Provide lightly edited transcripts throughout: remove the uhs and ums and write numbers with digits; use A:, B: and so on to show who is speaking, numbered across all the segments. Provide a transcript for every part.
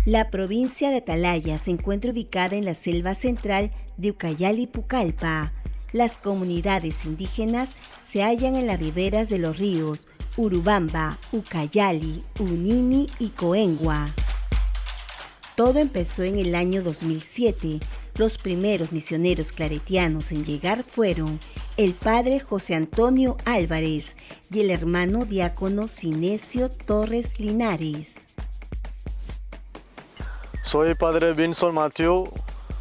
A: La provincia de Atalaya se encuentra ubicada en la selva central de Ucayali-Pucallpa. Las comunidades indígenas se hallan en las riberas de los ríos Urubamba, Ucayali, Unini y Coengua. Todo empezó en el año 2007. Los primeros misioneros claretianos en llegar fueron el padre José Antonio Álvarez y el hermano diácono Sinesio Torres Linares.
B: Soy padre Vinson Matthew,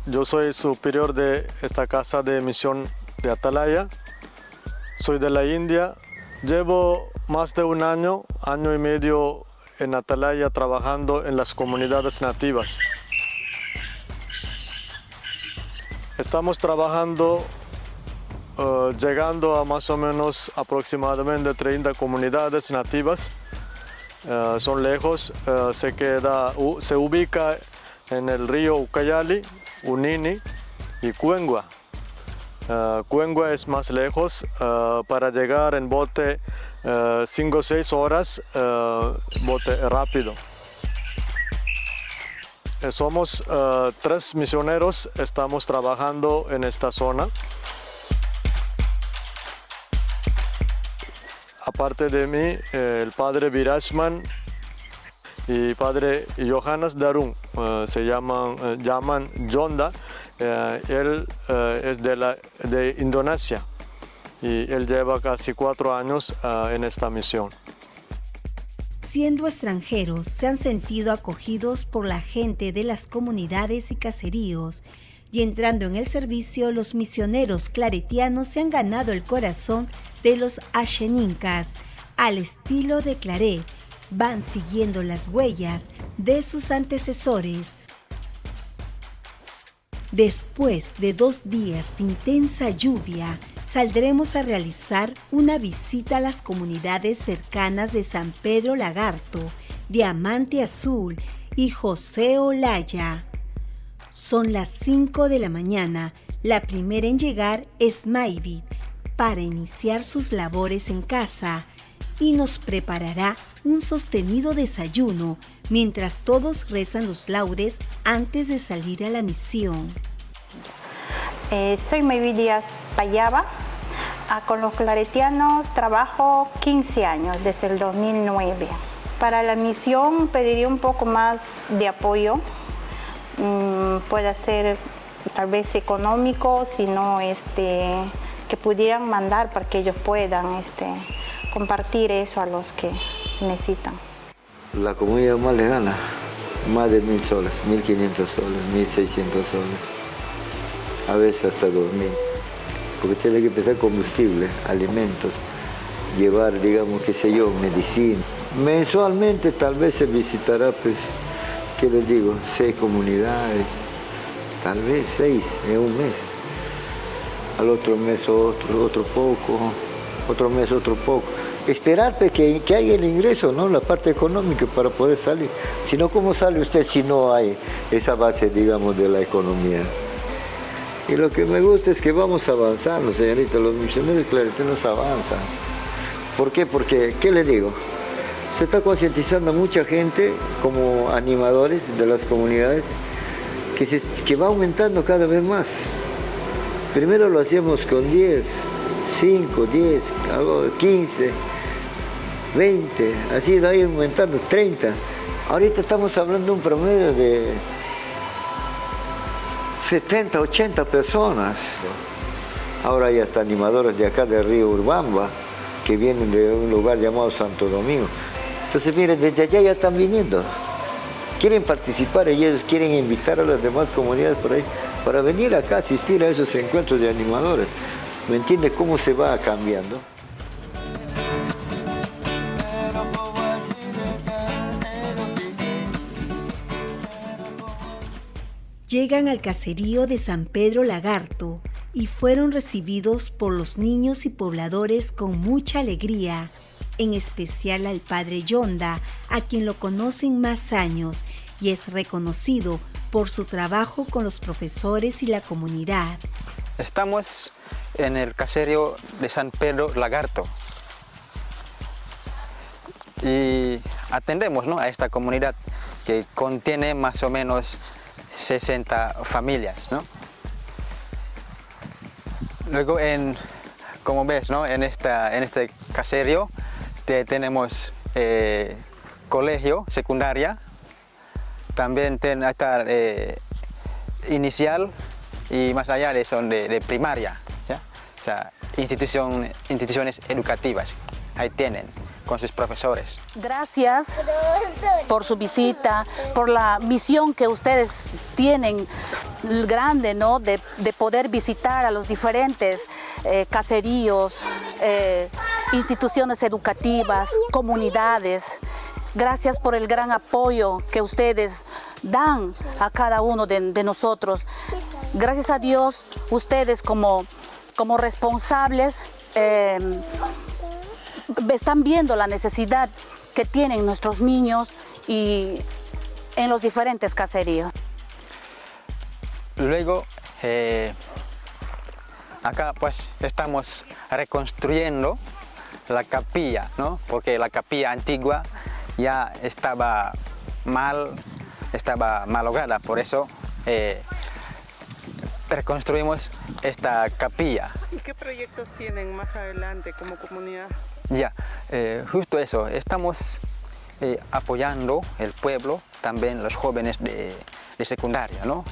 B: yo soy superior de esta casa de misión de Atalaya. Soy de la India, llevo más de un año y medio en Atalaya trabajando en las comunidades nativas. Estamos trabajando, llegando a más o menos aproximadamente 30 comunidades nativas. Son lejos, se ubica en el río Ucayali, Unini y Coengua. Coengua es más lejos, para llegar en bote 5 o 6 horas, bote rápido. Somos 3 misioneros, estamos trabajando en esta zona. Aparte de mí, el padre Virajman y padre Johannes Darung, se llaman Jonda. Él es de Indonesia y él lleva casi 4 años en esta misión.
A: Siendo extranjeros, se han sentido acogidos por la gente de las comunidades y caseríos, y entrando en el servicio, los misioneros claretianos se han ganado el corazón de los Axenincas. Al estilo de Claré, van siguiendo las huellas de sus antecesores. Después de 2 días de intensa lluvia, saldremos a realizar una visita a las comunidades cercanas de San Pedro Lagarto, Diamante Azul y José Olaya. Son las 5 de la mañana. La primera en llegar es Maivit para iniciar sus labores en casa y nos preparará un sostenido desayuno mientras todos rezan los laudes antes de salir a la misión.
C: Soy Maivit Díaz Payaba. Con los claretianos trabajo 15 años, desde el 2009. Para la misión pediría un poco más de apoyo. Puede ser tal vez económico, sino que pudieran mandar para que ellos puedan compartir eso a los que necesitan.
D: La comunidad más le gana más de 1.000 soles, 1.500 soles, 1.600 soles, a veces hasta 2.000, porque tiene que empezar combustible, alimentos, llevar, digamos, qué sé yo, medicina. Mensualmente tal vez se visitará, pues, ¿qué les digo? 6 comunidades, tal vez 6 en un mes. Al otro mes otro poco, otro mes otro poco. Esperar pues, que haya el ingreso, ¿no? La parte económica para poder salir. Si no, ¿cómo sale usted si no hay esa base, digamos, de la economía? Y lo que me gusta es que vamos avanzando, señorita, los misioneros claretianos avanzan. ¿Por qué? Porque, ¿qué le digo? Se está concientizando mucha gente como animadores de las comunidades que va aumentando cada vez más. Primero lo hacíamos con 10, 5, 10, 15, 20, así de ahí aumentando, 30. Ahorita estamos hablando de un promedio de 70, 80 personas. Ahora hay hasta animadores de acá de Río Urubamba que vienen de un lugar llamado Santo Domingo. Entonces, miren, desde allá ya están viniendo. Quieren participar y ellos quieren invitar a las demás comunidades por ahí para venir acá a asistir a esos encuentros de animadores. ¿Me entiende cómo se va cambiando?
A: Llegan al caserío de San Pedro Lagarto y fueron recibidos por los niños y pobladores con mucha alegría, en especial al padre Yonda, a quien lo conocen más años y es reconocido por su trabajo con los profesores y la comunidad.
E: Estamos en el caserío de San Pedro Lagarto y atendemos, ¿no?, a esta comunidad que contiene más o menos 60 familias, ¿no? Luego, como ves, ¿no? en este caserío tenemos colegio, secundaria, también está inicial y más allá de primaria, ¿ya? O sea, instituciones educativas, ahí tienen, con sus profesores.
F: Gracias por su visita, por la misión que ustedes tienen grande, ¿no? de poder visitar a los diferentes caseríos, instituciones educativas, comunidades. Gracias por el gran apoyo que ustedes dan a cada uno de nosotros. Gracias a Dios, ustedes como responsables están viendo la necesidad que tienen nuestros niños y en los diferentes caseríos.
E: Luego, acá pues estamos reconstruyendo la capilla, ¿no? Porque la capilla antigua ya estaba malograda, por eso reconstruimos esta capilla.
G: ¿Y qué proyectos tienen más adelante como comunidad?
E: Ya, justo eso, estamos apoyando el pueblo, también los jóvenes de secundaria, ¿no?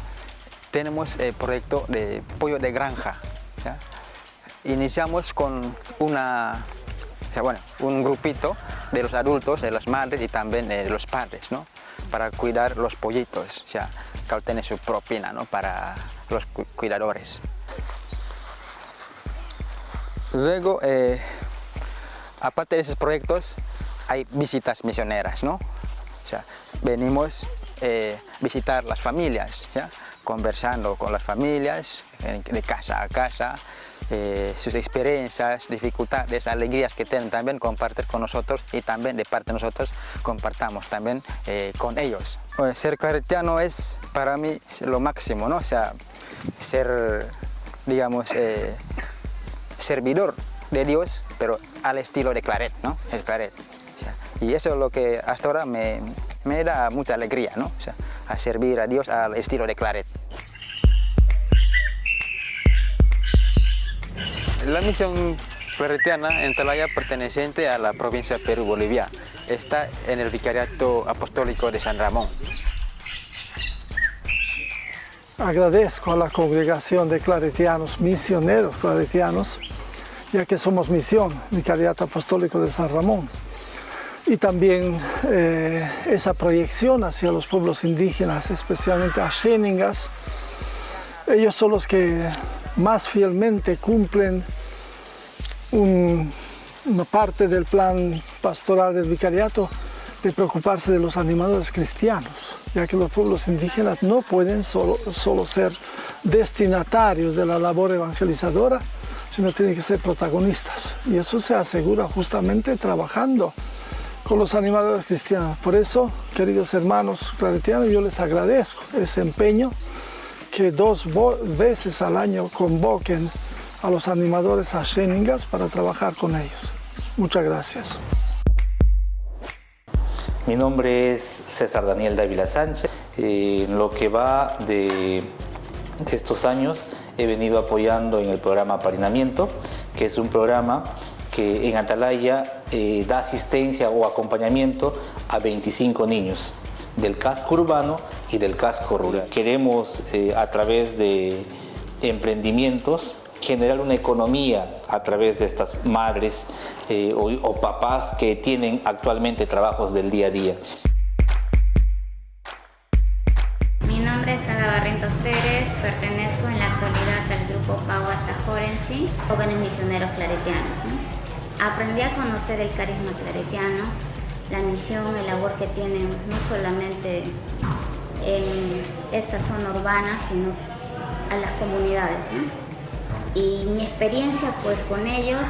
E: Tenemos el proyecto de pollo de granja, ¿ya? Iniciamos con un grupito de los adultos, de las madres y también de los padres, ¿no? Para cuidar los pollitos, ya que obtienen su propina, ¿no? Para los cuidadores. Luego, aparte de esos proyectos, hay visitas misioneras, ¿no? O sea, venimos a visitar las familias, ¿ya? Conversando con las familias, de casa a casa, sus experiencias, dificultades, alegrías que tienen también, compartir con nosotros y también de parte de nosotros compartamos también con ellos. Ser claretiano es para mí lo máximo, ¿no? O sea, ser, digamos, servidor de Dios, pero al estilo de Claret, ¿no? El Claret. O sea, y eso es lo que hasta ahora me da mucha alegría, ¿no? O sea, a servir a Dios al estilo de Claret. La misión claretiana en Atalaya, perteneciente a la provincia de Perú-Bolivia, está en el Vicariato Apostólico de San Ramón.
H: Agradezco a la congregación de claretianos, misioneros claretianos, ya que somos misión, Vicariato Apostólico de San Ramón. Y también esa proyección hacia los pueblos indígenas, especialmente a Xéningas. Ellos son los que más fielmente cumplen una parte del plan pastoral del vicariato de preocuparse de los animadores cristianos, ya que los pueblos indígenas no pueden solo ser destinatarios de la labor evangelizadora, sino tienen que ser protagonistas. Y eso se asegura justamente trabajando con los animadores cristianos. Por eso, queridos hermanos claretianos, yo les agradezco ese empeño, que 2 veces al año convoquen a los animadores a Xéningas para trabajar con ellos. Muchas gracias.
I: Mi nombre es César Daniel Dávila Sánchez. En lo que va de estos años he venido apoyando en el programa Aparinamiento, que es un programa que en Atalaya da asistencia o acompañamiento a 25 niños del casco urbano y del casco rural. Queremos a través de emprendimientos generar una economía a través de estas madres o papás que tienen actualmente trabajos del día a día.
J: Mi nombre es Ada Barrientos Pérez, pertenezco en la actualidad al grupo Pauata Jorensi, Jóvenes Misioneros Claretianos, ¿no? Aprendí a conocer el carisma claretiano, la misión, el labor que tienen no solamente en esta zona urbana, sino a las comunidades, ¿no? Y mi experiencia pues con ellos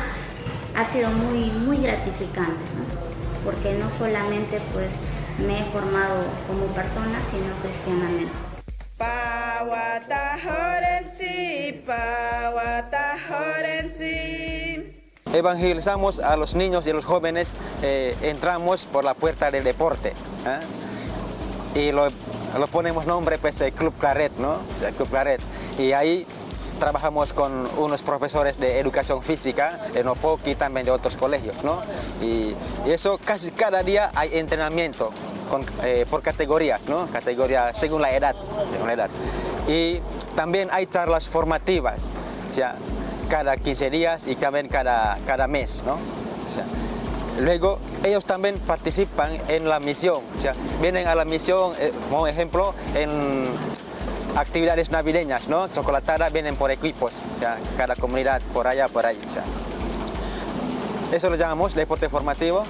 J: ha sido muy gratificante, ¿no? Porque no solamente pues me he formado como persona, sino cristianamente.
E: Evangelizamos a los niños y a los jóvenes, entramos por la puerta del deporte, ¿eh? y lo ponemos nombre pues Club Claret, ¿no? O sea, Club Claret. Y ahí trabajamos con unos profesores de educación física de Nopoqui y también de otros colegios, ¿no? Y eso casi cada día hay entrenamiento por categorías, ¿no? Categoría según la edad. Y también hay charlas formativas, o sea, cada 15 días y también cada mes, ¿no? O sea, luego ellos también participan en la misión, o sea, vienen a la misión, como ejemplo, en actividades navideñas, ¿no? Chocolatada, vienen por equipos, o sea, cada comunidad por allá, por ahí. O sea. Eso lo llamamos deporte formativo.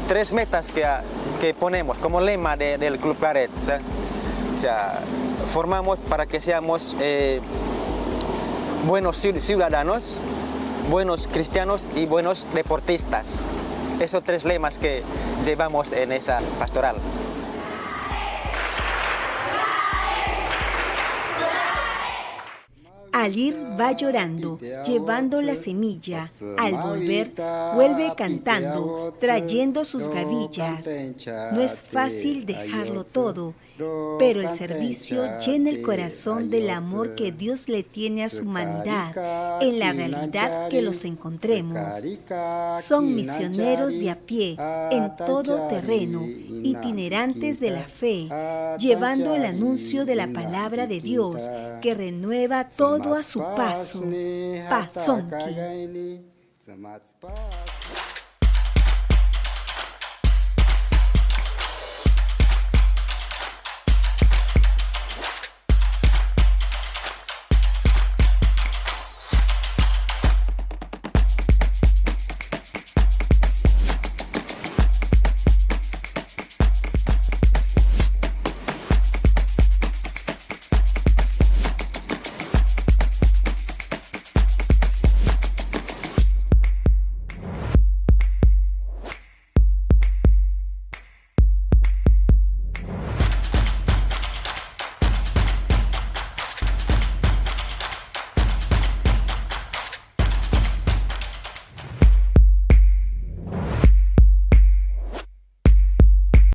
E: 3 metas que ponemos como lema del Club Claret. O sea, formamos para que seamos buenos ciudadanos, buenos cristianos y buenos deportistas. Esos 3 lemas que llevamos en esa pastoral.
A: Al ir va llorando, llevando la semilla. Al volver, vuelve cantando, trayendo sus gavillas. No es fácil dejarlo todo, pero el servicio llena el corazón del amor que Dios le tiene a su humanidad en la realidad que los encontremos. Son misioneros de a pie, en todo terreno, itinerantes de la fe, llevando el anuncio de la palabra de Dios que renueva todo a su paso. Pasonki.